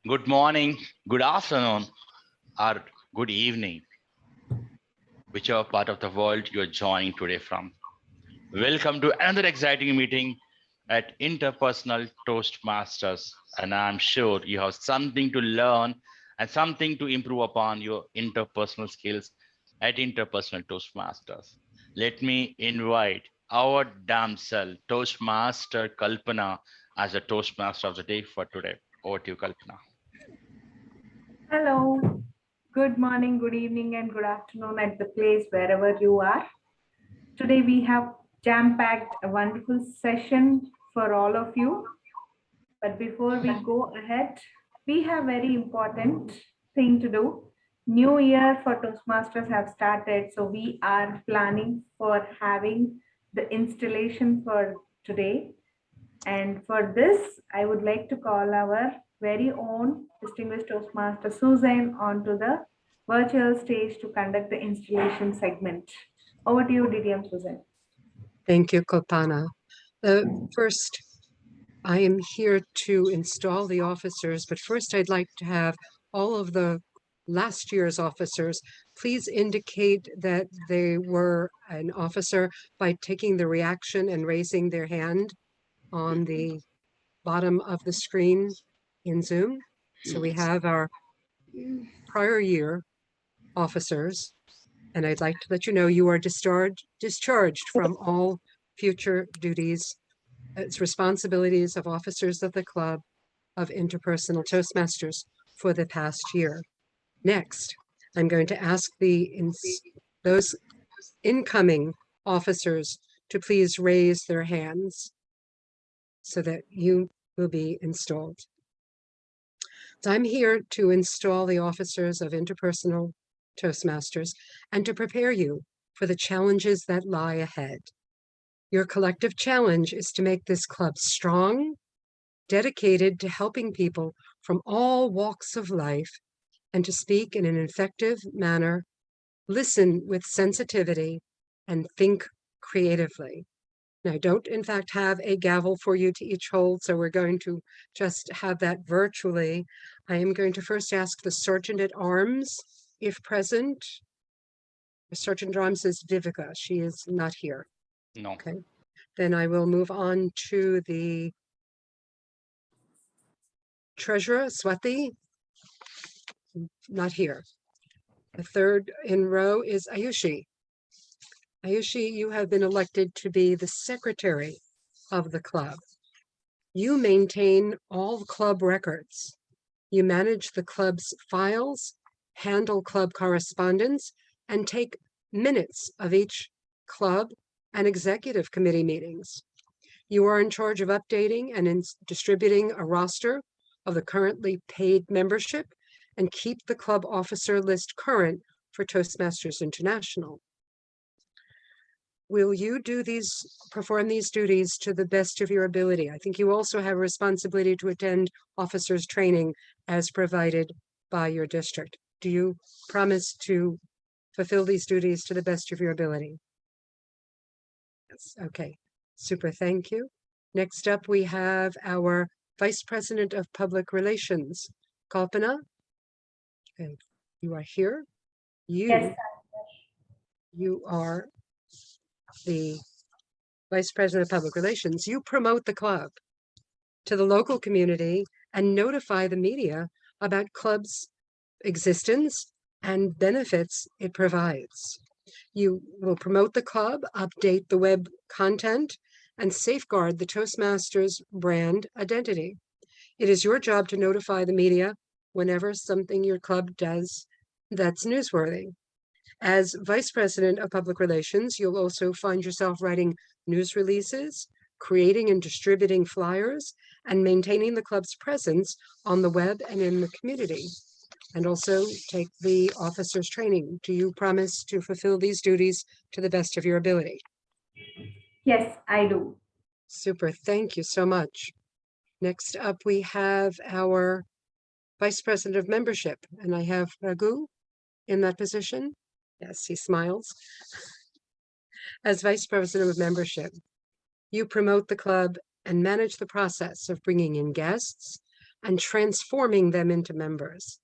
Good morning, good afternoon, or good evening, whichever part of the world you're joining today from. Welcome to another exciting meeting at Interpersonal Toastmasters. And I'm sure you have something to learn and something to improve upon your interpersonal skills at Interpersonal Toastmasters. Let me invite our damsel Toastmaster Kalpana as the Toastmaster of the day for today. Over to you, Kalpana. Hello, good morning, good evening, and good afternoon at the place wherever you are. Today we have jam-packed a wonderful session for all of you. But before we go ahead, we have very important thing to do. New year for Toastmasters have started, so we are planning for having the installation for today. And for this, I would like to call our very own distinguished Toastmaster Susan onto the virtual stage to conduct the installation segment. Over to you, DDM Susan. Thank you, Kalpana. First, I am here to install the officers, but first I'd like to have all of the last year's officers please indicate that they were an officer by taking the reaction and raising their hand on the bottom of the screen in Zoom. So we have our prior year officers, and I'd like to let you know you are discharged from all future duties. It's responsibilities of officers of the Club of Interpersonal Toastmasters for the past year. Next, I'm going to ask those incoming officers to please raise their hands so that you will be installed. So I'm here to install the officers of Interpersonal Toastmasters and to prepare you for the challenges that lie ahead. Your collective challenge is to make this club strong, dedicated to helping people from all walks of life, and to speak in an effective manner, listen with sensitivity, and think creatively. Now, I don't, in fact, have a gavel for you to each hold, so we're going to just have that virtually. I am going to first ask the Sergeant at Arms, if present. The Sergeant at Arms is Vivica. She is not here. No. Okay. Then I will move on to the Treasurer, Swati. Not here. The third in row is Ayushi. Ayushi, you have been elected to be the secretary of the club. You maintain all club records. You manage the club's files, handle club correspondence, and take minutes of each club and executive committee meetings. You are in charge of updating and distributing a roster of the currently paid membership and keep the club officer list current for Toastmasters International. Will you perform these duties to the best of your ability? I think you also have a responsibility to attend officers training as provided by your district. Do you promise to fulfill these duties to the best of your ability? Yes, okay, super, thank you. Next up, we have our Vice President of Public Relations, Kalpana. Okay, you are here. Yes, you are the Vice President of Public Relations. You promote the club to the local community and notify the media about club's existence and benefits it provides. You will promote the club, update the web content, and safeguard the Toastmasters brand identity. It is your job to notify the media whenever something your club does that's newsworthy. As Vice President of Public Relations, you'll also find yourself writing news releases, creating and distributing flyers, and maintaining the club's presence on the web and in the community, and also take the officers training. Do you promise to fulfill these duties to the best of your ability? Yes, I do. Super, thank you so much. Next up, we have our Vice President of Membership, and I have Raghu in that position. Yes, he smiles. As Vice President of Membership, you promote the club and manage the process of bringing in guests, and transforming them into members.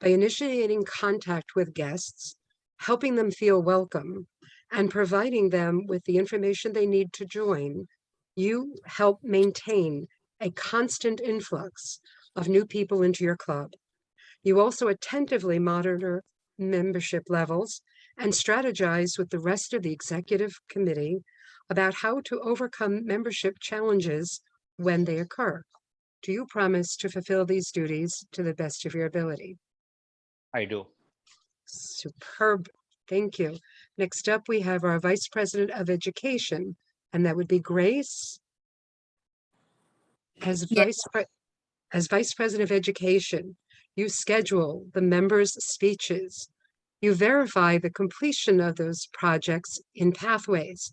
By initiating contact with guests, helping them feel welcome, and providing them with the information they need to join, you help maintain a constant influx of new people into your club. You also attentively monitor membership levels and strategize with the rest of the executive committee about how to overcome membership challenges when they occur. Do you promise to fulfill these duties to the best of your ability? I do. Superb. Thank you. Next up, we have our Vice President of Education, and that would be Grace. As Vice President of Education, you schedule the members' speeches. You verify the completion of those projects in pathways,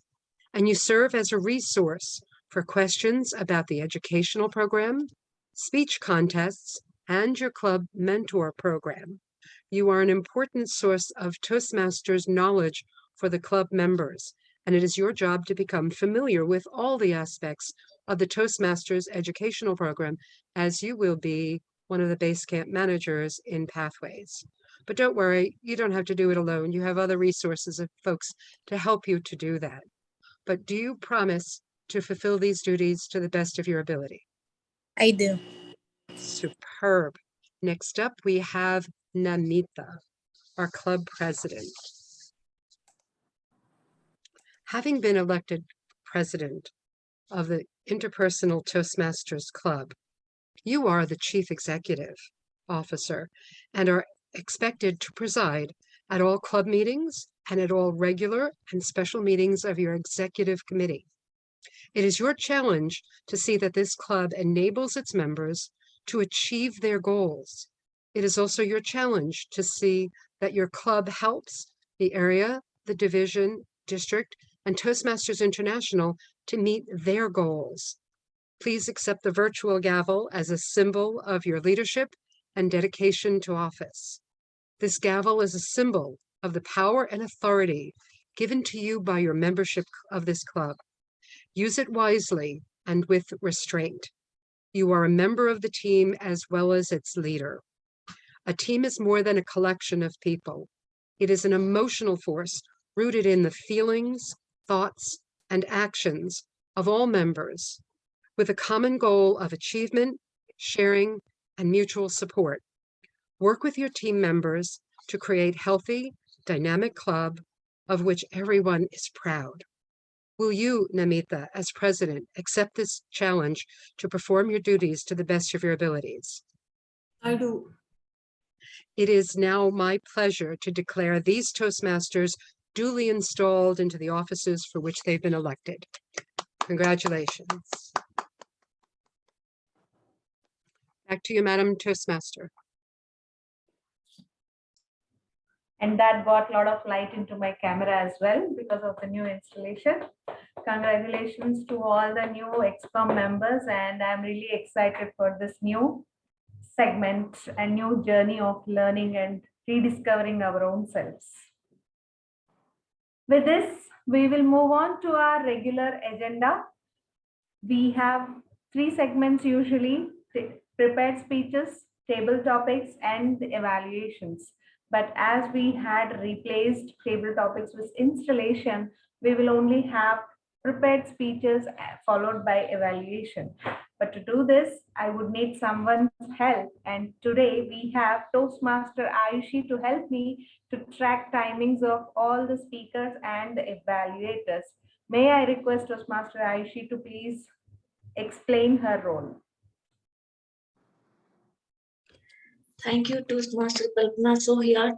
and you serve as a resource for questions about the educational program, speech contests, and your club mentor program. You are an important source of Toastmasters knowledge for the club members, and it is your job to become familiar with all the aspects of the Toastmasters educational program, as you will be one of the base camp managers in Pathways. But don't worry, you don't have to do it alone. You have other resources of folks to help you to do that. But do you promise to fulfill these duties to the best of your ability? I do. Superb. Next up, we have Namita, our club president. Having been elected president of the Interpersonal Toastmasters Club, you are the chief executive officer and are expected to preside at all club meetings and at all regular and special meetings of your executive committee. It is your challenge to see that this club enables its members to achieve their goals. It is also your challenge to see that your club helps the area, the division, district, and Toastmasters International to meet their goals. Please accept the virtual gavel as a symbol of your leadership and dedication to office. This gavel is a symbol of the power and authority given to you by your membership of this club. Use it wisely and with restraint. You are a member of the team as well as its leader. A team is more than a collection of people. It is an emotional force rooted in the feelings, thoughts, and actions of all members, with a common goal of achievement, sharing, and mutual support. Work with your team members to create healthy, dynamic club of which everyone is proud. Will you, Namita, as president, accept this challenge to perform your duties to the best of your abilities? I do. It is now my pleasure to declare these Toastmasters duly installed into the offices for which they've been elected. Congratulations. Back to you, Madam Toastmaster. And that brought a lot of light into my camera as well because of the new installation. Congratulations to all the new ExCom members, and I'm really excited for this new segment and new journey of learning and rediscovering our own selves. With this, we will move on to our regular agenda. We have 3 segments usually: prepared speeches, table topics, and evaluations. But as we had replaced table topics with installation, we will only have prepared speeches followed by evaluation. But to do this, I would need someone's help. And today we have Toastmaster Ayushi to help me to track timings of all the speakers and the evaluators. May I request Toastmaster Ayushi to please explain her role? Thank you, Toastmaster Kalpana. So here,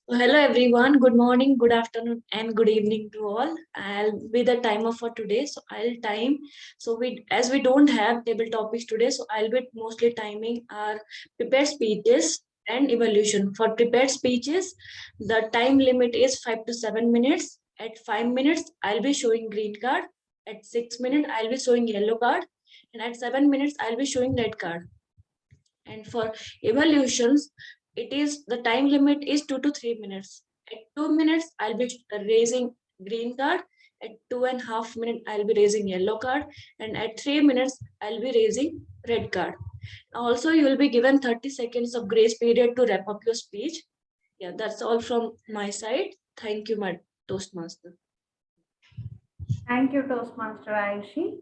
hello everyone. Good morning, good afternoon, and good evening to all. I'll be the timer for today. So I'll time. So as we don't have table topics today, so I'll be mostly timing our prepared speeches and evaluation. For prepared speeches, the time limit is 5 to 7 minutes. At 5 minutes, I'll be showing green card. At 6 minutes, I'll be showing yellow card. And at 7 minutes, I'll be showing red card. And for evaluations, the time limit is 2 to 3 minutes. At 2 minutes, I'll be raising green card. At 2.5 minutes, I'll be raising yellow card. And at 3 minutes, I'll be raising red card. Also, you will be given 30 seconds of grace period to wrap up your speech. Yeah, that's all from my side. Thank you, my Toastmaster. Thank you, Toastmaster Ayushi.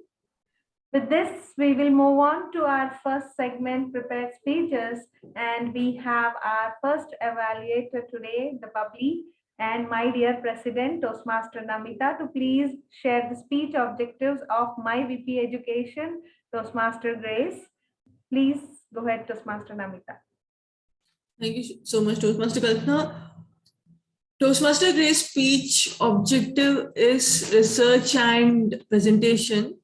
With this, we will move on to our first segment, prepared speeches, and we have our first evaluator today, the bubbly and my dear President, Toastmaster Namita, to please share the speech objectives of my VP Education, Toastmaster Grace. Please go ahead, Toastmaster Namita. Thank you so much, Toastmaster Kalpana. Toastmaster Grace speech objective is research and presentation.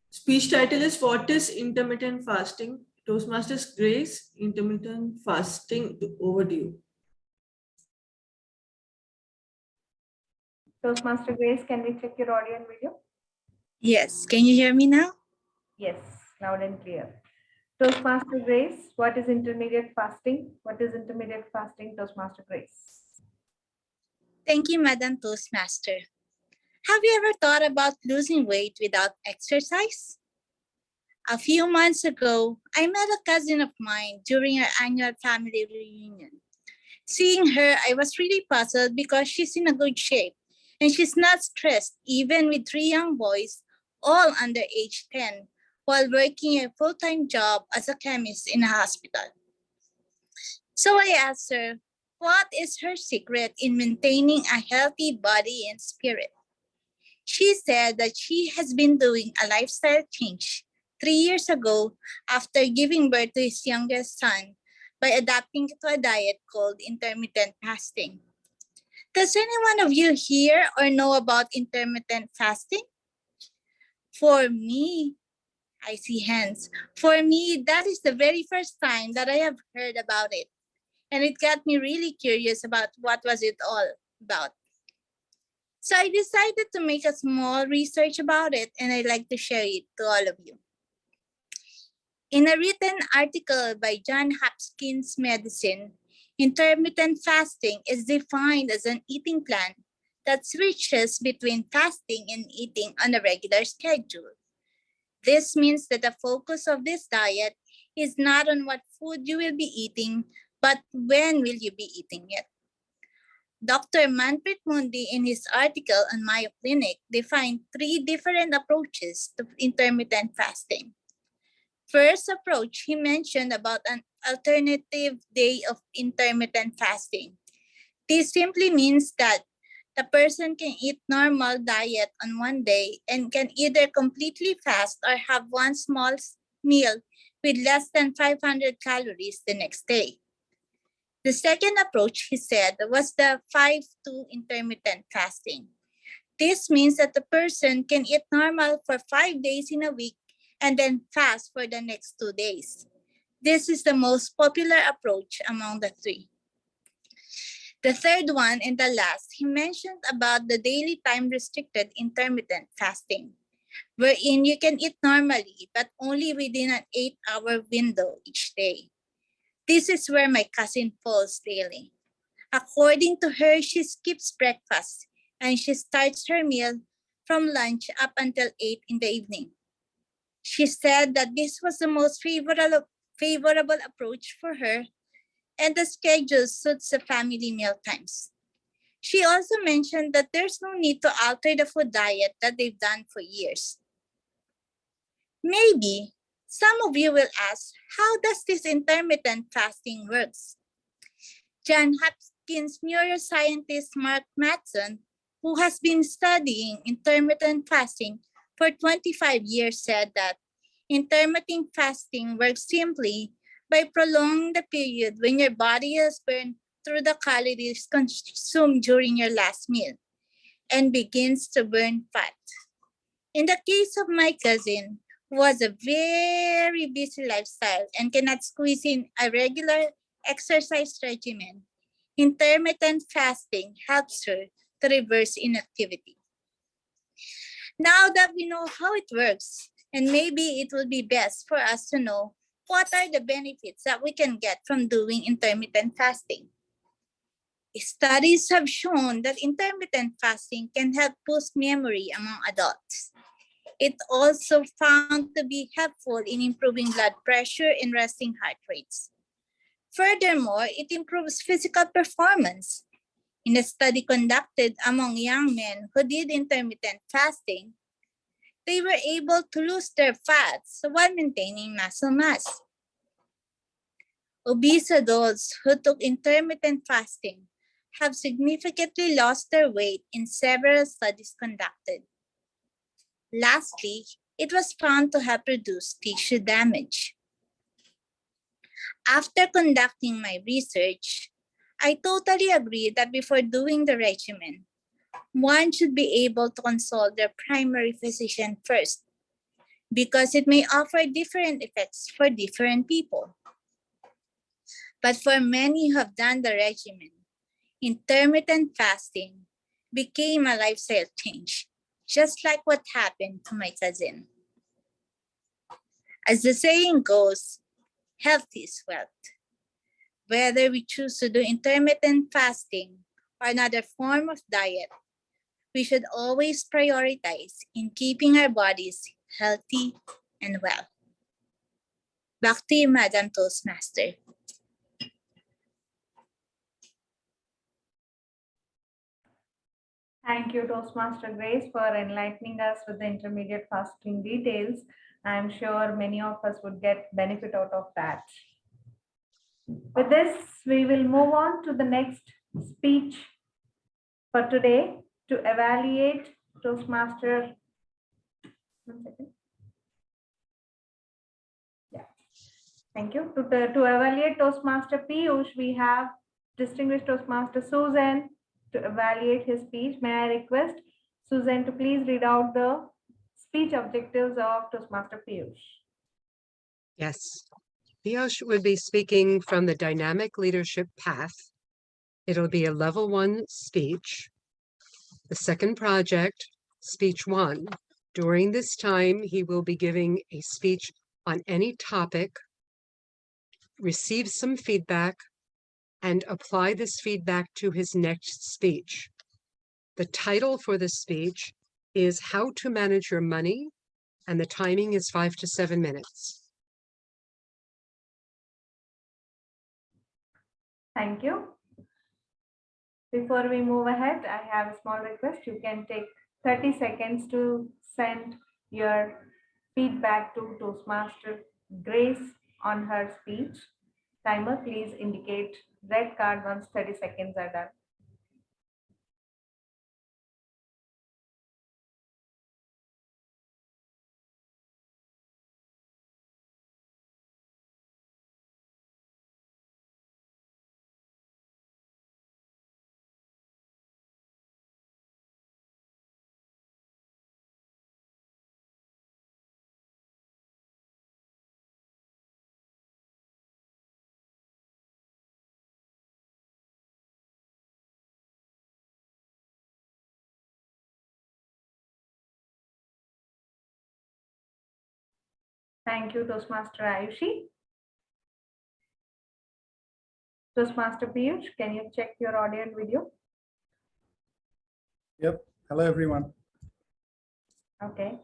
Speech title is What is Intermittent Fasting? Toastmasters Grace, Intermittent Fasting, over to you. Toastmaster Grace, can we check your audio and video? Yes, can you hear me now? Yes, loud and clear. Toastmaster Grace, what is intermediate fasting? What is intermediate fasting, Toastmaster Grace? Thank you, Madam Toastmaster. Have you ever thought about losing weight without exercise? A few months ago, I met a cousin of mine during our annual family reunion. Seeing her, I was really puzzled because she's in a good shape and she's not stressed, even with 3 young boys, all under age 10, while working a full-time job as a chemist in a hospital. So I asked her, what is her secret in maintaining a healthy body and spirit? She said that she has been doing a lifestyle change 3 years ago after giving birth to his youngest son by adapting to a diet called intermittent fasting. Does any one of you hear or know about intermittent fasting? For me, I see hands. For me, that is the very first time that I have heard about it. And it got me really curious about what was it all about. So I decided to make a small research about it, and I'd like to share it to all of you. In a written article by John Hopkins Medicine, intermittent fasting is defined as an eating plan that switches between fasting and eating on a regular schedule. This means that the focus of this diet is not on what food you will be eating, but when will you be eating it. Dr. Manpreet Mundi, in his article on Mayo Clinic, defined 3 different approaches to intermittent fasting. First approach, he mentioned about an alternative day of intermittent fasting. This simply means that the person can eat normal diet on one day and can either completely fast or have one small meal with less than 500 calories the next day. The second approach, he said, was the 5-2 intermittent fasting. This means that the person can eat normal for 5 days in a week and then fast for the next 2 days. This is the most popular approach among the 3. The third one and the last, he mentioned about the daily time restricted intermittent fasting, wherein you can eat normally, but only within an 8-hour window each day. This is where my cousin falls daily. According to her, she skips breakfast and she starts her meal from lunch up until 8 in the evening. She said that this was the most favorable approach for her, and the schedule suits the family meal times. She also mentioned that there's no need to alter the food diet that they've done for years. Maybe some of you will ask, how does this intermittent fasting works? John Hopkins neuroscientist Mark Matson, who has been studying intermittent fasting for 25 years, said that intermittent fasting works simply by prolonging the period when your body has burned through the calories consumed during your last meal and begins to burn fat. In the case of my cousin, who has a very busy lifestyle and cannot squeeze in a regular exercise regimen, intermittent fasting helps her to reverse inactivity. Now that we know how it works, and maybe it will be best for us to know what are the benefits that we can get from doing intermittent fasting. Studies have shown that intermittent fasting can help boost memory among adults. It also found to be helpful in improving blood pressure and resting heart rates. Furthermore, it improves physical performance. In a study conducted among young men who did intermittent fasting, they were able to lose their fats while maintaining muscle mass. Obese adults who took intermittent fasting have significantly lost their weight in several studies conducted. Lastly, it was found to have reduced tissue damage. After conducting my research, I totally agree that before doing the regimen, one should be able to consult their primary physician first, because it may offer different effects for different people. But for many who have done the regimen, intermittent fasting became a lifestyle change, just like what happened to my cousin. As the saying goes, health is wealth. Whether we choose to do intermittent fasting or another form of diet, we should always prioritize in keeping our bodies healthy and well. Back to you, Madam Toastmaster. Thank you, Toastmaster Grace, for enlightening us with the intermediate fasting details. I'm sure many of us would get benefit out of that. With this, we will move on to the next speech for today to evaluate Toastmaster. One second. Yeah, thank you. To evaluate Toastmaster Piyush, we have distinguished Toastmaster Susan to evaluate his speech. May I request Susan to please read out the speech objectives of Toastmaster Piyush. Yes. Piyush would be speaking from the dynamic leadership path. It'll be a level 1 speech. The second project, speech 1. During this time, he will be giving a speech on any topic, receive some feedback, and apply this feedback to his next speech. The title for the speech is How to Manage Your Money, and the timing is 5 to 7 minutes. Thank you. Before we move ahead, I have a small request. You can take 30 seconds to send your feedback to Toastmaster Grace on her speech. Timer, please indicate red card once 30 seconds are done. Thank you, Toastmaster Ayushi. Toastmaster Piyush, can you check your audio and video? Yep. Hello, everyone. Okay.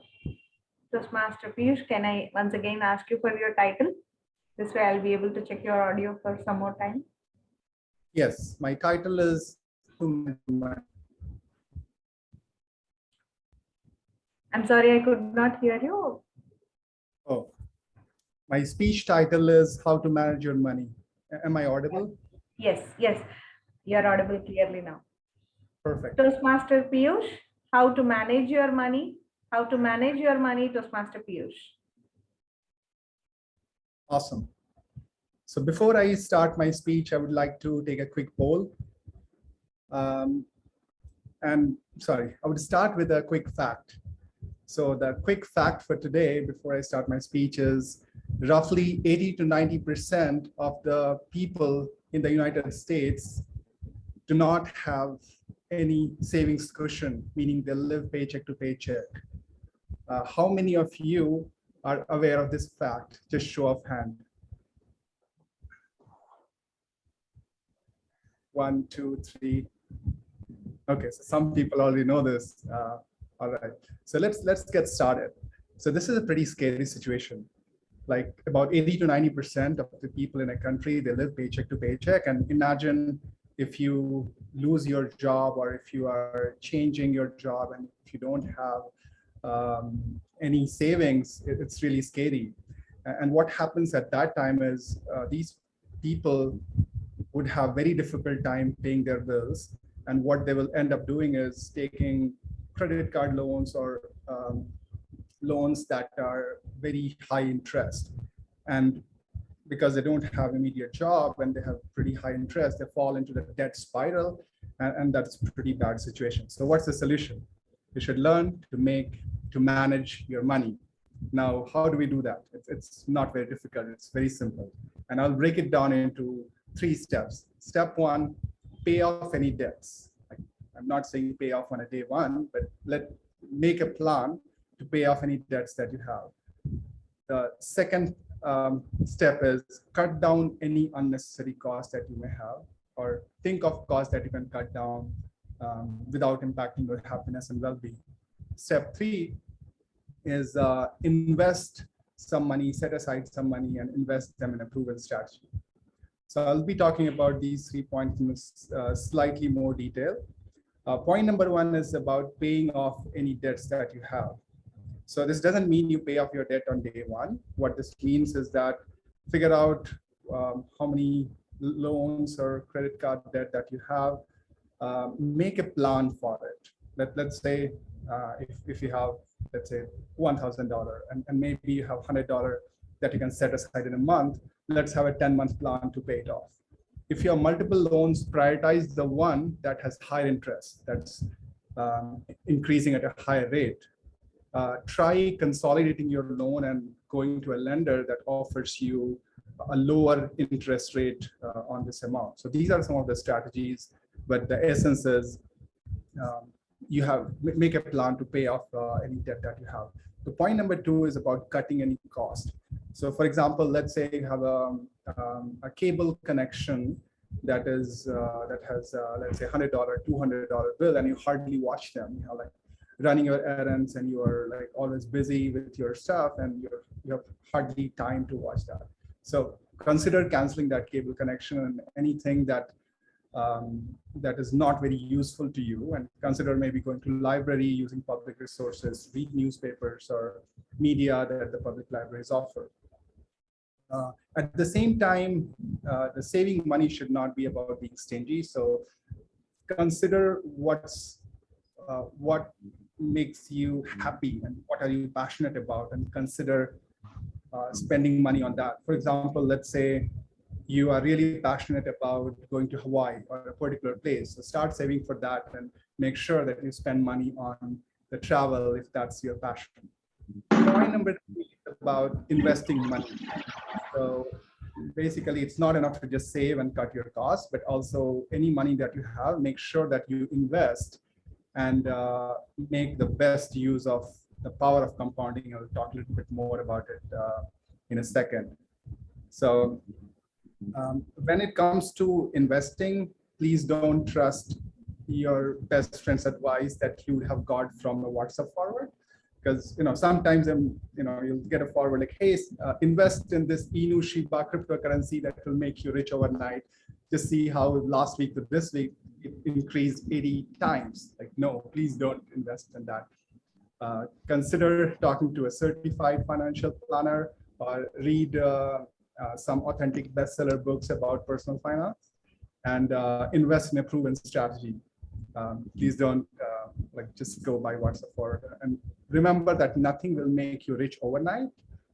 Toastmaster Piyush, can I once again ask you for your title? This way I'll be able to check your audio for some more time. Yes, my title is I'm sorry, I could not hear you. Oh, my speech title is How to Manage Your Money. Am I audible? Yes, yes, you're audible clearly now. Perfect. Toastmaster Piyush, how to manage your money? How to manage your money, Toastmaster Piyush. Awesome. So before I start my speech, I would like to take a quick poll. I would start with a quick fact. So the quick fact for today, before I start my speech, is roughly 80 to 90% of the people in the United States do not have any savings cushion, meaning they live paycheck to paycheck. How many of you are aware of this fact? Just show of hand. 1, 2, 3. Okay, so some people already know this. All right. So let's get started. So this is a pretty scary situation. Like about 80 to 90% of the people in a country, they live paycheck to paycheck. And imagine if you lose your job or if you are changing your job and if you don't have any savings, it's really scary. And what happens at that time is these people would have very difficult time paying their bills. And what they will end up doing is taking credit card loans or loans that are very high interest. And because they don't have immediate job and they have pretty high interest, they fall into the debt spiral, and that's a pretty bad situation. So what's the solution? You should learn to manage your money. Now, how do we do that? It's not very difficult. It's very simple. And I'll break it down into 3 steps. Step 1, pay off any debts. I'm not saying pay off on a day 1, but make a plan to pay off any debts that you have. The second step is cut down any unnecessary costs that you may have, or think of costs that you can cut down without impacting your happiness and well-being. Step 3 is invest some money, set aside some money and invest them in a proven strategy. So I'll be talking about these 3 points in slightly more detail. Point number 1 is about paying off any debts that you have. So this doesn't mean you pay off your debt on day 1. What this means is that figure out how many loans or credit card debt that you have. Make a plan for it. Let's say if you have, let's say, $1,000 and maybe you have $100 that you can set aside in a month. Let's have a 10-month plan to pay it off. If you have multiple loans, prioritize the one that has higher interest, that's increasing at a higher rate. Try consolidating your loan and going to a lender that offers you a lower interest rate on this amount. So these are some of the strategies, but the essence is you make a plan to pay off any debt that you have. The point number 2 is about cutting any cost. So for example, let's say you have a cable connection that has let's say $100, $200 bill, and you hardly watch them. You know, like running your errands, and you are like always busy with your stuff, and you have hardly time to watch that. So consider canceling that cable connection and anything that is not very useful to you, and consider maybe going to library, using public resources, read newspapers or media that the public libraries offer. At the same time, the saving money should not be about being stingy. So consider what makes you happy and what are you passionate about, and consider spending money on that. For example, let's say you are really passionate about going to Hawaii or a particular place. So start saving for that and make sure that you spend money on the travel if that's your passion. Point number 3 is about investing money. So basically, it's not enough to just save and cut your costs, but also any money that you have, make sure that you invest and make the best use of the power of compounding. I'll talk a little bit more about it in a second. So when it comes to investing, please don't trust your best friend's advice that you have got from a WhatsApp forward. Because sometimes you'll get a forward like, hey, invest in this Inu Shiba cryptocurrency that will make you rich overnight. Just see how last week to this week it increased 80 times. Like, no, please don't invest in that. Consider talking to a certified financial planner or read some authentic bestseller books about personal finance, and invest in a proven strategy. Please don't just go by WhatsApp forward. And remember that nothing will make you rich overnight.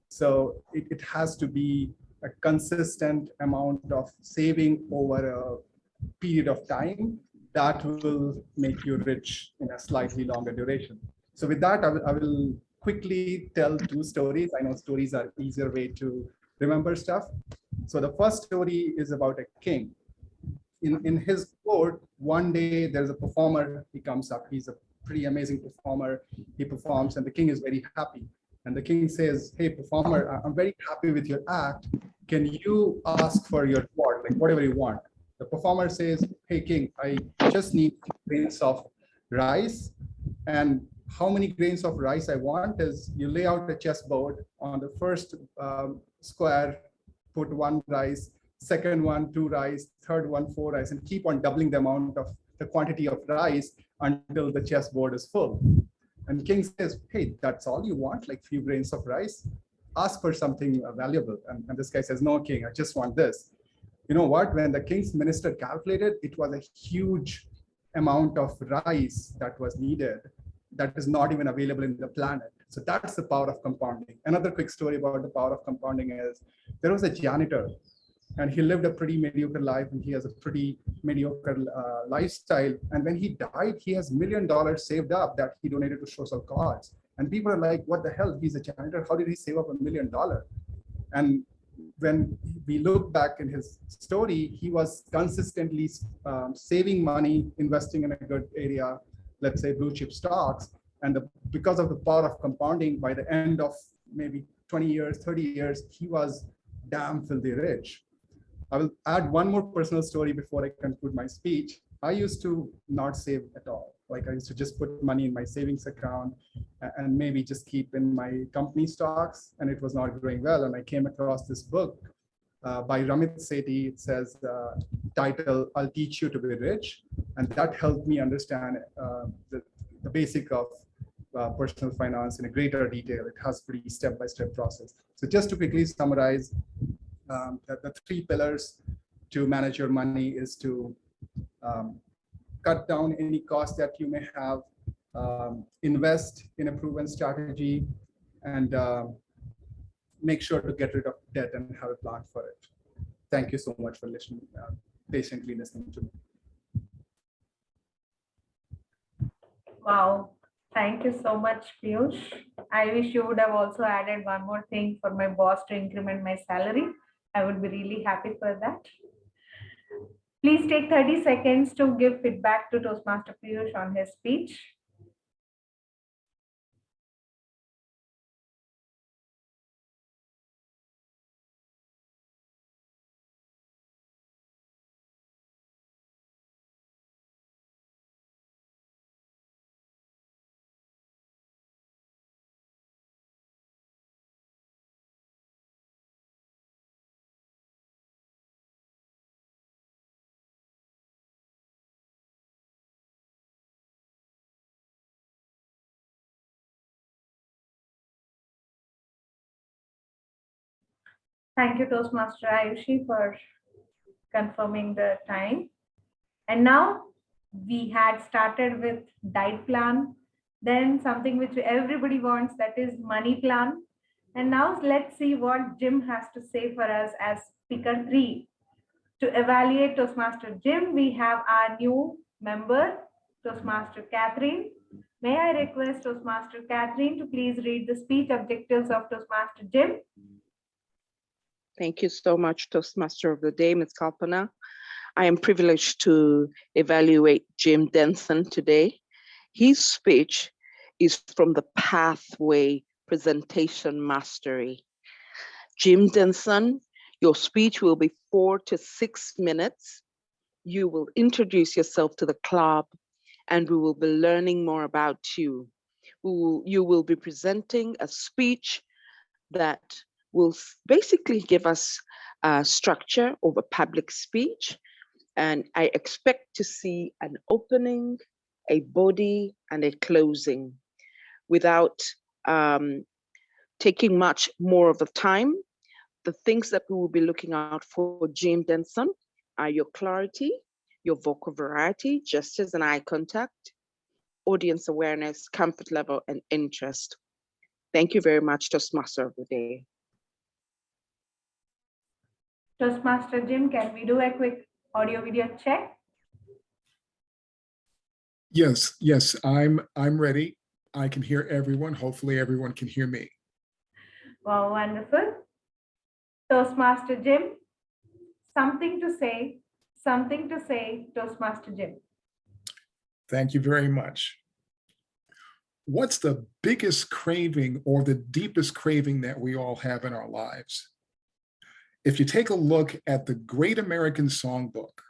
So it has to be a consistent amount of saving over a period of time that will make you rich in a slightly longer duration. So with that, I will quickly tell 2 stories. I know stories are easier way to remember stuff. So the first story is about a king. In his court, one day there's a performer, he comes up, he's a pretty amazing performer, he performs and the king is very happy. And the king says, hey performer, I'm very happy with your act. Can you ask for your reward, like whatever you want? The performer says, hey king, I just need 2 grains of rice and how many grains of rice I want is you lay out a chessboard. On the first square, put 1 rice, second one, 2 rice, third one, 4 rice, and keep on doubling the amount of the quantity of rice until the chessboard is full. And king says, hey, that's all you want, like few grains of rice? Ask for something valuable. And this guy says, no, king, I just want this. You know what? When the king's minister calculated, it was a huge amount of rice that was needed that is not even available in the planet. So that's the power of compounding. Another quick story about the power of compounding is there was a janitor and he lived a pretty mediocre life and he has a pretty mediocre lifestyle. And when he died, he has $1 million saved up that he donated to social cause. And people are like, what the hell? He's a janitor. How did he save up $1 million? And when we look back in his story, he was consistently saving money, investing in a good area, let's say blue chip stocks. And because of the power of compounding, by the end of maybe 20 years, 30 years, he was damn filthy rich. I will add one more personal story before I conclude my speech. I used to not save at all. Like I used to just put money in my savings account and maybe just keep in my company stocks, and it was not going well. And I came across this book by Ramit Sethi. It says, title, I'll Teach You to Be Rich. And that helped me understand the basic of personal finance in a greater detail. It has pretty step-by-step process. So just to quickly summarize, the 3 pillars to manage your money is to cut down any cost that you may have, invest in a proven strategy, and make sure to get rid of debt and have a plan for it. Thank you so much for listening, patiently listening to me. Wow. Thank you so much, Piyush. I wish you would have also added one more thing for my boss to increment my salary. I would be really happy for that. Please take 30 seconds to give feedback to Toastmaster Piyush on his speech. Thank you, Toastmaster Ayushi, for confirming the time. And now we had started with diet plan, then something which everybody wants, that is money plan. And now let's see what Jim has to say for us as speaker 3. To evaluate Toastmaster Jim, we have our new member, Toastmaster Catherine. May I request Toastmaster Catherine to please read the speech objectives of Toastmaster Jim? Thank you so much, Toastmaster of the Day, Ms. Kalpana. I am privileged to evaluate Jim Denson today. His speech is from the Pathway Presentation Mastery. Jim Denson, your speech will be 4 to 6 minutes. You will introduce yourself to the club and we will be learning more about you. You will be presenting a speech that will basically give us a structure of a public speech. And I expect to see an opening, a body, and a closing. Without taking much more of the time, the things that we will be looking out for Jim Denson are your clarity, your vocal variety, gestures and eye contact, audience awareness, comfort level, and interest. Thank you very much, Toastmaster of the Day. Toastmaster Jim, can we do a quick audio video check? Yes, I'm ready. I can hear everyone. Hopefully everyone can hear me. Wow, wonderful. Toastmaster Jim, something to say, Toastmaster Jim. Thank you very much. What's the biggest craving or the deepest craving that we all have in our lives? If you take a look at the Great American Songbook,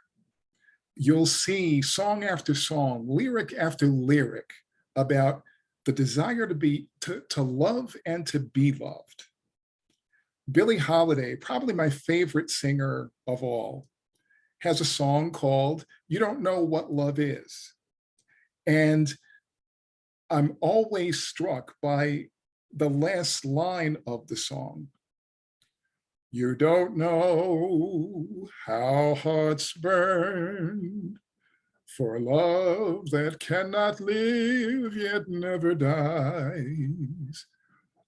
you'll see song after song, lyric after lyric about the desire to love and to be loved. Billie Holiday, probably my favorite singer of all, has a song called "You Don't Know What Love Is." And I'm always struck by the last line of the song. You don't know how hearts burn for love that cannot live yet never dies,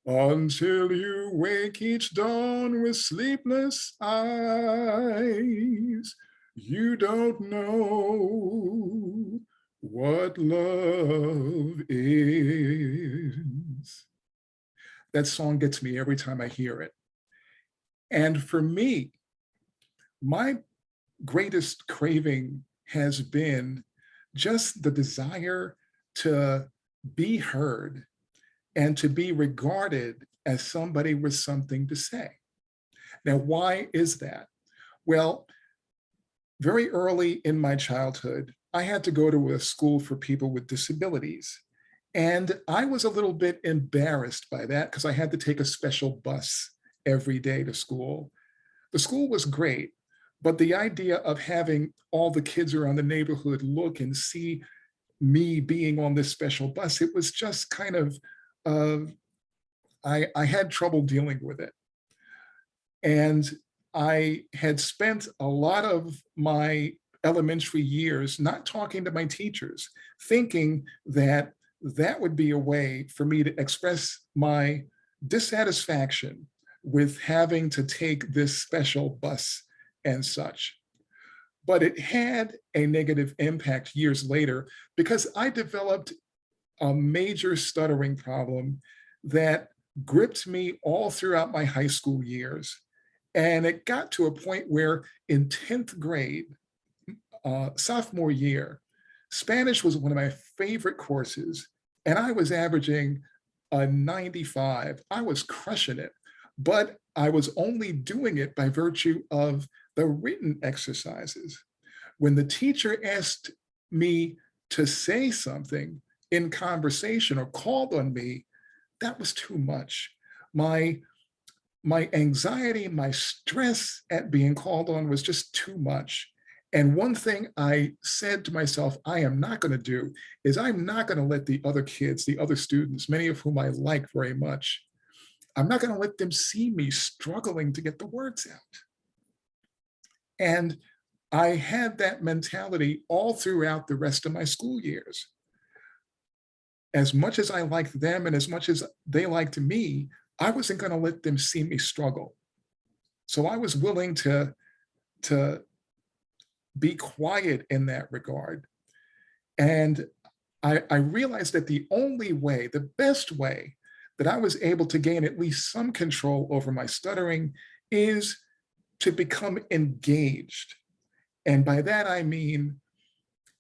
until you wake each dawn with sleepless eyes. You don't know what love is. That song gets me every time I hear it. And for me, my greatest craving has been just the desire to be heard and to be regarded as somebody with something to say. Now, why is that? Well, very early in my childhood, I had to go to a school for people with disabilities. And I was a little bit embarrassed by that because I had to take a special bus every day to school. The school was great, but the idea of having all the kids around the neighborhood look and see me being on this special bus, it was just kind of, I had trouble dealing with it. And I had spent a lot of my elementary years not talking to my teachers, thinking that that would be a way for me to express my dissatisfaction with having to take this special bus and such. But it had a negative impact years later because I developed a major stuttering problem that gripped me all throughout my high school years. And it got to a point where in 10th grade, sophomore year, Spanish was one of my favorite courses, and I was averaging a 95. I was crushing it, but I was only doing it by virtue of the written exercises. When the teacher asked me to say something in conversation or called on me, that was too much. My anxiety, my stress at being called on was just too much. And one thing I said to myself, I am not going to do is I'm not going to let the other kids, the other students, many of whom I like very much, I'm not going to let them see me struggling to get the words out. And I had that mentality all throughout the rest of my school years. As much as I liked them and as much as they liked me, I wasn't going to let them see me struggle. So I was willing to be quiet in that regard. And I realized that the only way, the best way that I was able to gain at least some control over my stuttering is to become engaged. And by that, I mean,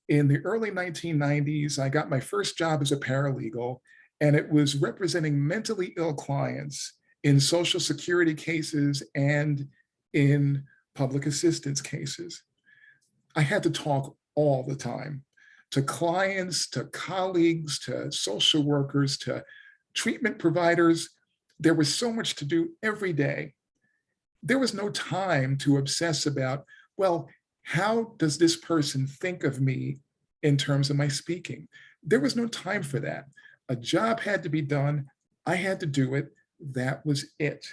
in the early 1990s, I got my first job as a paralegal, and it was representing mentally ill clients in Social Security cases and in public assistance cases. I had to talk all the time to clients, to colleagues, to social workers, to treatment providers. There was so much to do every day. There was no time to obsess about, well, how does this person think of me in terms of my speaking? There was no time for that. A job had to be done. I had to do it. That was it.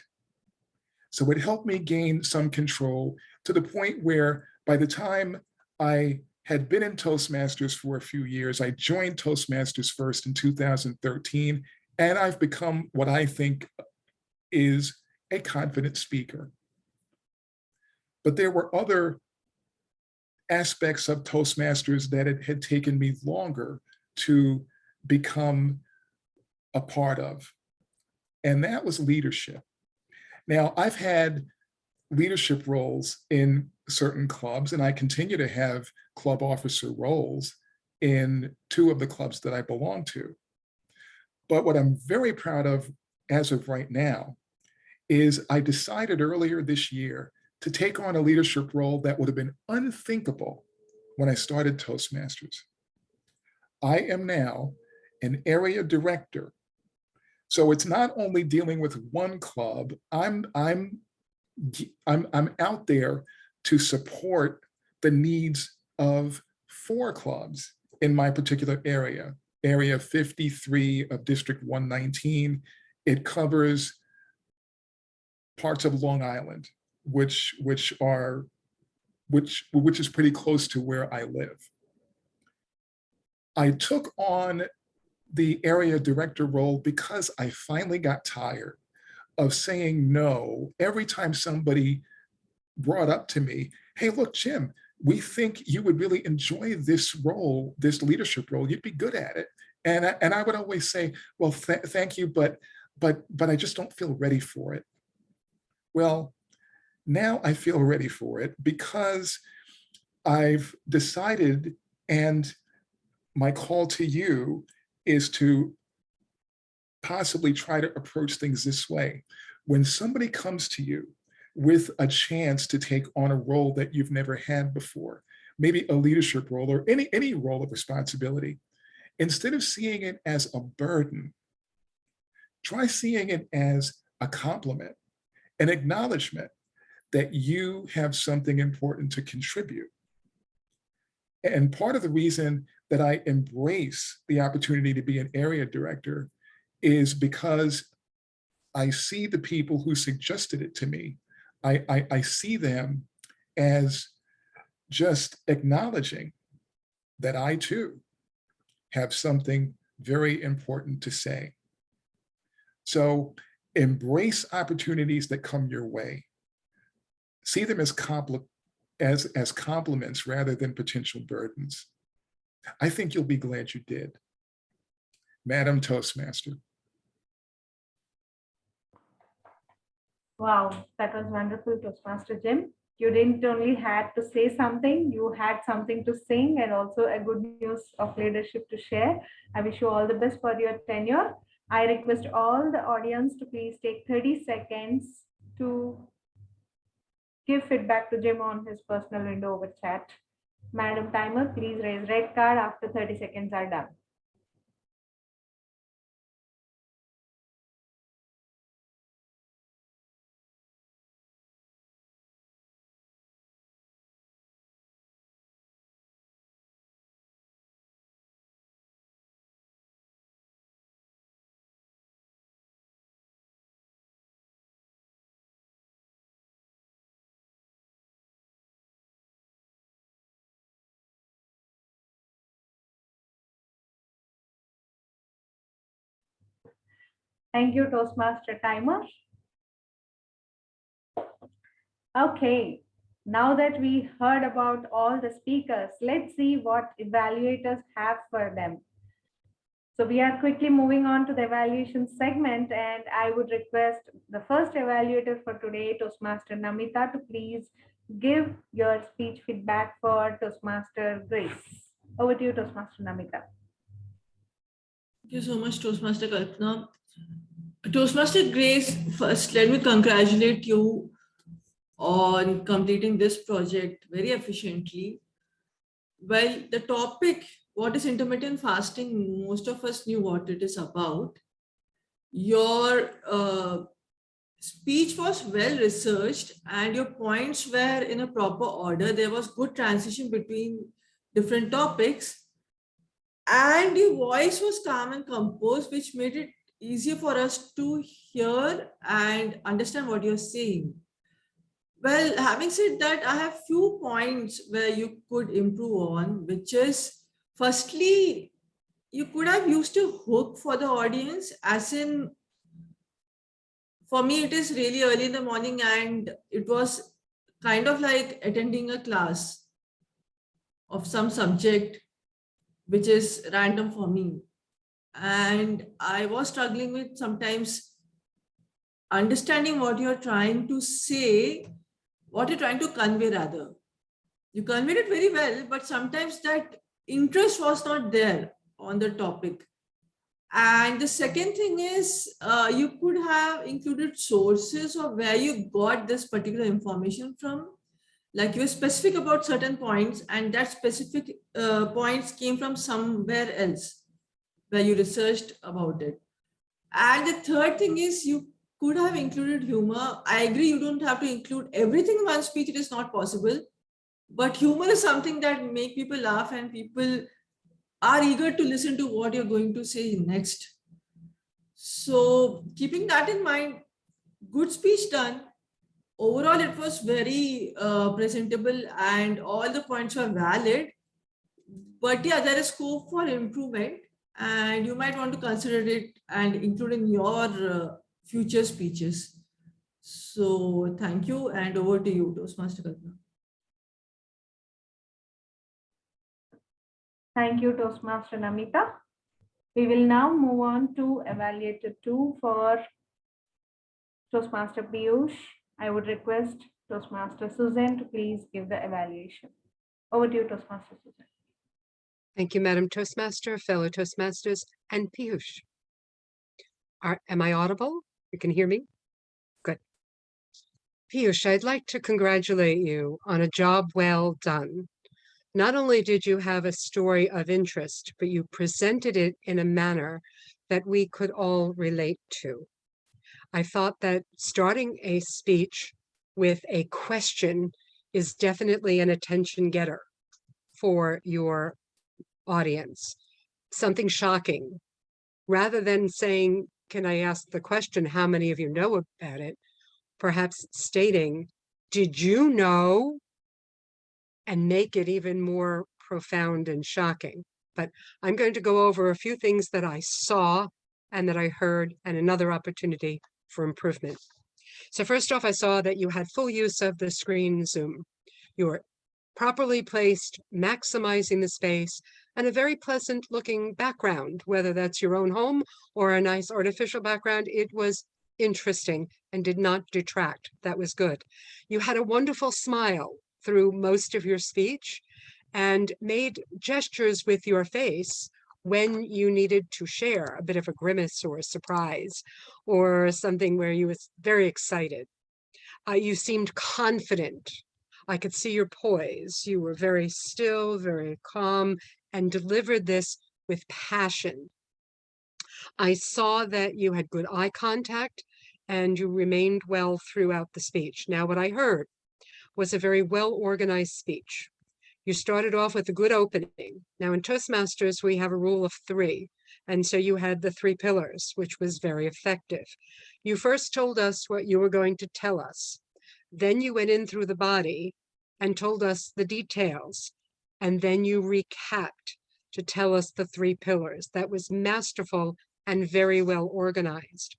So it helped me gain some control to the point where by the time I had been in Toastmasters for a few years, I joined Toastmasters first in 2013, and I've become what I think is a confident speaker. But there were other aspects of Toastmasters that it had taken me longer to become a part of, and that was leadership. Now, I've had leadership roles in certain clubs, and I continue to have club officer roles in 2 of the clubs that I belong to. But what I'm very proud of as of right now is I decided earlier this year to take on a leadership role that would have been unthinkable when I started Toastmasters. I am now an area director. So it's not only dealing with one club, I'm out there to support the needs of 4 clubs in my particular area, area 53 of District 119. It covers parts of Long Island, which is pretty close to where I live. I took on the area director role because I finally got tired of saying no every time somebody brought up to me, hey, look, Jim, we think you would really enjoy this role, this leadership role. You'd be good at it. And I would always say, well, thank you, but I just don't feel ready for it. Well, now I feel ready for it because I've decided, and my call to you is to possibly try to approach things this way. When somebody comes to you with a chance to take on a role that you've never had before, maybe a leadership role or any role of responsibility, instead of seeing it as a burden, try seeing it as a compliment, an acknowledgement that you have something important to contribute. And part of the reason that I embrace the opportunity to be an area director is because I see the people who suggested it to me. I see them as just acknowledging that I too have something very important to say. So embrace opportunities that come your way. See them as compliments rather than potential burdens. I think you'll be glad you did. Madam Toastmaster. Wow, that was wonderful, Toastmaster Jim. You didn't only had to say something, you had something to sing and also a good news of leadership to share. I wish you all the best for your tenure. I request all the audience to please take 30 seconds to give feedback to Jim on his personal window over chat. Madam Timer, please raise red card after 30 seconds are done. Thank you, Toastmaster Timer. Okay, now that we heard about all the speakers, let's see what evaluators have for them. So we are quickly moving on to the evaluation segment, and I would request the first evaluator for today, Toastmaster Namita, to please give your speech feedback for Toastmaster Grace. Over to you, Toastmaster Namita. Thank you so much, Toastmaster Kalpana. Toastmaster Grace, first, let me congratulate you on completing this project very efficiently. Well, the topic, what is intermittent fasting, most of us knew what it is about. Your speech was well researched and your points were in a proper order. There was good transition between different topics and your voice was calm and composed, which made it easier for us to hear and understand what you're saying. Well, having said that, I have few points where you could improve on, which is, firstly, you could have used a hook for the audience, as in, for me, it is really early in the morning and it was kind of like attending a class of some subject, which is random for me. And I was struggling with sometimes understanding what you're trying to say, what you're trying to convey rather. You conveyed it very well, but sometimes that interest was not there on the topic. And the second thing is, you could have included sources of where you got this particular information from. Like you were specific about certain points and that specific points came from somewhere else. where you researched about it. And the third thing is you could have included humor. I agree, you don't have to include everything in one speech. It is not possible. But humor is something that make people laugh and people are eager to listen to what you're going to say next. So keeping that in mind, good speech done. Overall, it was very presentable and all the points were valid. But yeah, there is scope for improvement and you might want to consider it and include in your future speeches. So thank you, and over to you, Toastmaster Kalpana. Thank you, Toastmaster Namita. We will now move on to Evaluator 2 for Toastmaster Piyush. I would request Toastmaster Susan to please give the evaluation. Over to you, Toastmaster Susan. Thank you, Madam Toastmaster, fellow Toastmasters, and Piyush. Am I audible? You can hear me? Good. Piyush, I'd like to congratulate you on a job well done. Not only did you have a story of interest, but you presented it in a manner that we could all relate to. I thought that starting a speech with a question is definitely an attention getter for your audience. Something shocking. Rather than saying, can I ask the question, how many of you know about it? Perhaps stating, did you know? And make it even more profound and shocking. But I'm going to go over a few things that I saw and that I heard, and another opportunity for improvement. So first off, I saw that you had full use of the screen zoom. You were properly placed, maximizing the space, and a very pleasant looking background, whether that's your own home or a nice artificial background. It was interesting and did not detract. That was good. You had a wonderful smile through most of your speech and made gestures with your face when you needed to share a bit of a grimace or a surprise or something where you was very excited. You seemed confident. I could see your poise. You were very still, very calm, and delivered this with passion. I saw that you had good eye contact and you remained well throughout the speech. Now, what I heard was a very well-organized speech. You started off with a good opening. Now in Toastmasters, we have a rule of 3. And so you had the 3 pillars, which was very effective. You first told us what you were going to tell us. Then you went in through the body and told us the details. And then you recapped to tell us the 3 pillars. That was masterful and very well organized.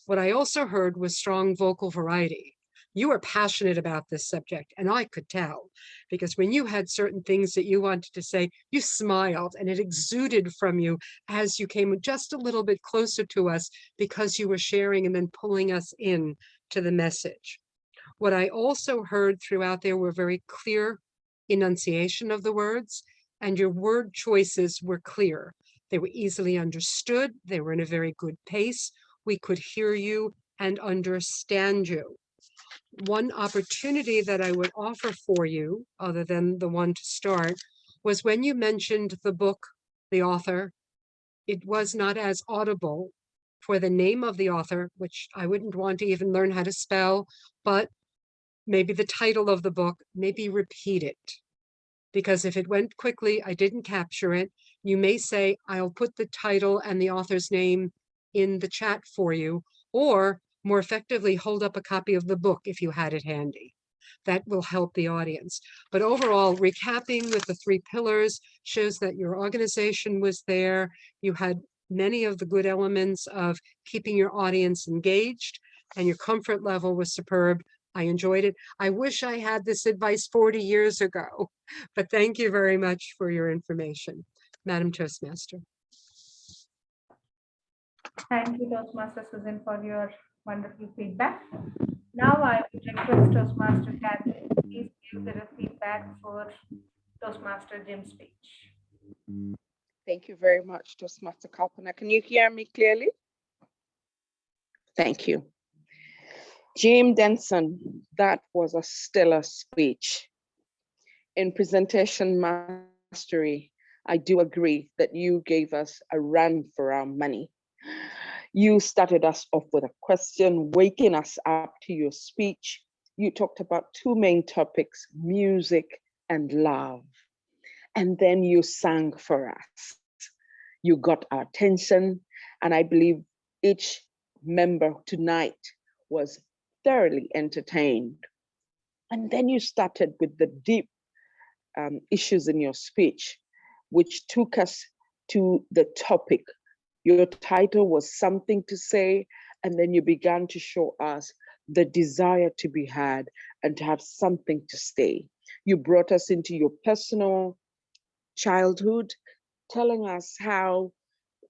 What I also heard was strong vocal variety. You were passionate about this subject, and I could tell, because when you had certain things that you wanted to say, you smiled and it exuded from you as you came just a little bit closer to us because you were sharing and then pulling us in to the message. What I also heard throughout there were very clear enunciation of the words, and your word choices were clear. They were easily understood. They were in a very good pace. We could hear you and understand you. One opportunity that I would offer for you, other than the one to start, was when you mentioned the book, the author, it was not as audible for the name of the author, which I wouldn't want to even learn how to spell, but maybe the title of the book, maybe repeat it. Because if it went quickly, I didn't capture it. You may say, I'll put the title and the author's name in the chat for you, or more effectively, hold up a copy of the book if you had it handy. That will help the audience. But overall, recapping with the 3 pillars shows that your organization was there. You had many of the good elements of keeping your audience engaged, and your comfort level was superb. I enjoyed it. I wish I had this advice 40 years ago, but thank you very much for your information. Madam Toastmaster. Thank you, Toastmaster Susan, for your wonderful feedback. Now I would request Toastmaster Catherine to please give the feedback for Toastmaster Jim's speech. Thank you very much, Toastmaster Kalpana. Can you hear me clearly? Thank you. Jim Denson, that was a stellar speech. In presentation mastery, I do agree that you gave us a run for our money. You started us off with a question, waking us up to your speech. You talked about two main topics, music and love. And then you sang for us. You got our attention. And I believe each member tonight was thoroughly entertained. And then you started with the deep issues in your speech, which took us to the topic. Your title was Something to Say, and then you began to show us the desire to be had and to have something to say. You brought us into your personal childhood, telling us how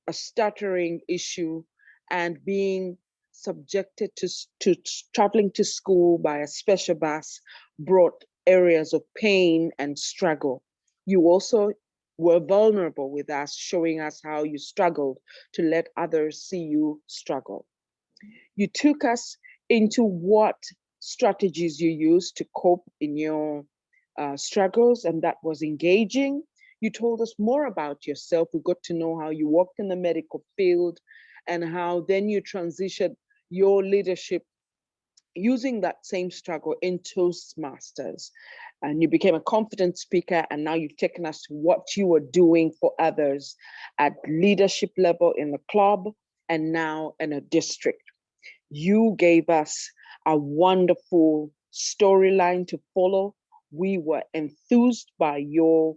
a stuttering issue and being subjected to traveling to school by a special bus brought areas of pain and struggle. You also were vulnerable with us, showing us how you struggled to let others see you struggle. You took us into what strategies you used to cope in your struggles, and that was engaging. You told us more about yourself. We got to know how you worked in the medical field and how then you transitioned your leadership using that same struggle in Toastmasters. And you became a confident speaker, and now you've taken us to what you were doing for others at leadership level in the club and now in a district. You gave us a wonderful storyline to follow. We were enthused by your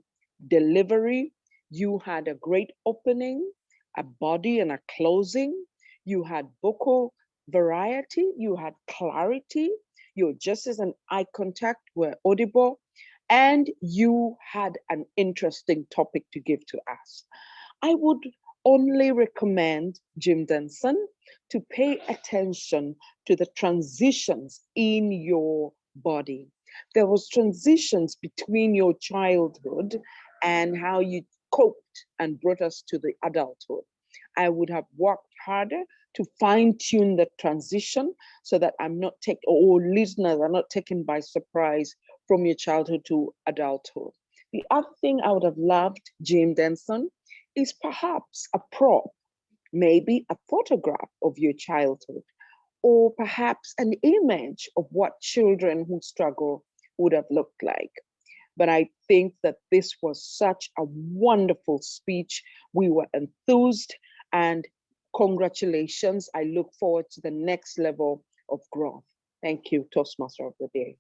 delivery. You had a great opening, a body and a closing. You had vocal variety, you had clarity, your gestures and eye contact were audible, and you had an interesting topic to give to us. I would only recommend, Jim Denson, to pay attention to the transitions in your body. There was transitions between your childhood and how you coped and brought us to the adulthood. I would have worked harder to fine tune the transition so that I'm not taken, or listeners are not taken by surprise from your childhood to adulthood. The other thing I would have loved, Jim Denson, is perhaps a prop, maybe a photograph of your childhood, or perhaps an image of what children who struggle would have looked like. But I think that this was such a wonderful speech. We were enthused, and congratulations. I look forward to the next level of growth. Thank you, Toastmaster of the Day.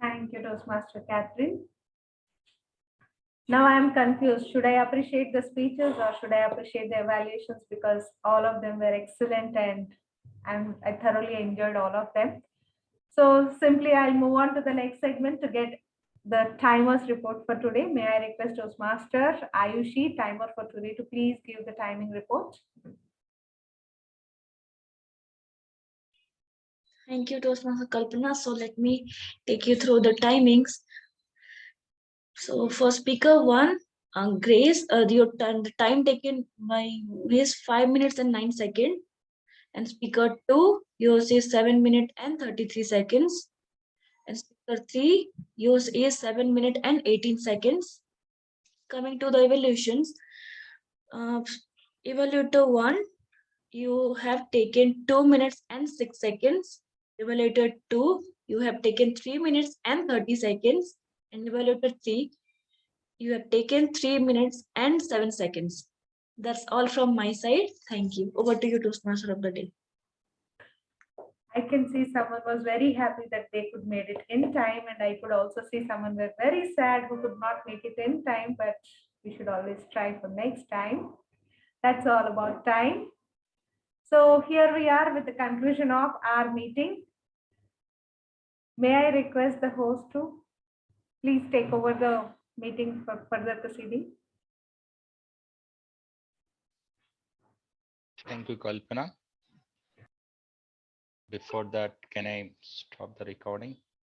Thank you, Toastmaster Catherine. Now I'm confused. Should I appreciate the speeches or should I appreciate the evaluations? Because all of them were excellent and I thoroughly enjoyed all of them. So simply I'll move on to the next segment to get the timers report for today. May I request Toastmaster Ayushi, timer for today, to please give the timing report. Thank you, Toastmaster Kalpana. So let me take you through the timings. So for speaker 1, Grace, the time taken by is 5 minutes and 9 seconds. And speaker 2, yours is 7 minutes and 33 seconds. And speaker 3, yours is 7 minutes and 18 seconds. Coming to the evaluations, evaluator 1, you have taken 2 minutes and 6 seconds. Evaluator 2, you have taken 3 minutes and 30 seconds. And evaluator 3, you have taken 3 minutes and 7 seconds. That's all from my side. Thank you. Over to you, Toastmaster of the Day. I can see someone was very happy that they could make it in time, and I could also see someone was very sad who could not make it in time, but we should always try for next time. That's all about time. So here we are with the conclusion of our meeting. May I request the host to please take over the meeting for further proceeding? Thank you, Kalpana. Before that, can I stop the recording?